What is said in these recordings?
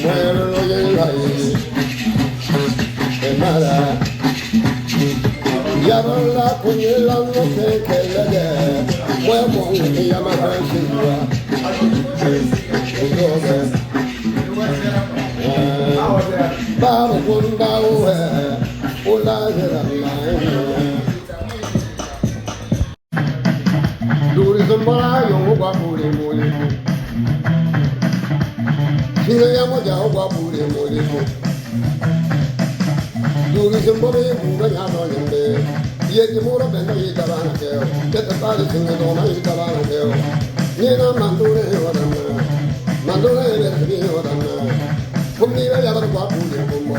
muero y la mala. Ya no la cuñela no sé qué le dé. Huevo y ya me reciba. Baro con bao hola de la Duri zambara yo gwa buri muli. Singa ya mo ja gwa buri muli. Duri zambara yo gwa ya no yende. Ye ti mura benda yi tabana keo. Keta tali singa dona yi tabana keo. Nina mandure wadana. Mandure berbi wadana. Kumni ya bar gwa buri kumbo.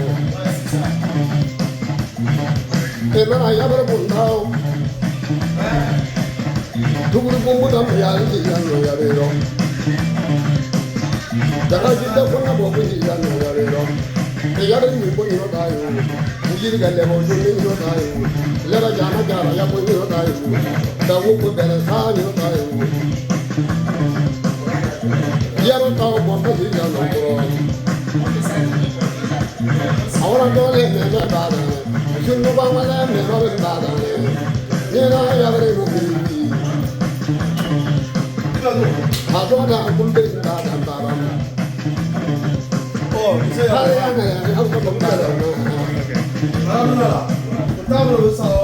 Emana ya bar bundao. Tuguru kumbu dam ya ni ya no ya bero. Daga jidda kona bobu ni ya no ya bero. E ya ni bo ni no da yo. Ujiri ga le bo ni no da yo. Le ba jana jara ya bo ni no da yo. Da wo ko bere sa ni no da yo. Ya ro ta bo ba ni ya no ko. Ahora no le me da da. Shunu ba ma le me no da da. Ni na ya bere bo ni. Adona kumbe da da baba. Oh, saya. Saya yang aku tak tahu. Tahu lah. Tahu lah.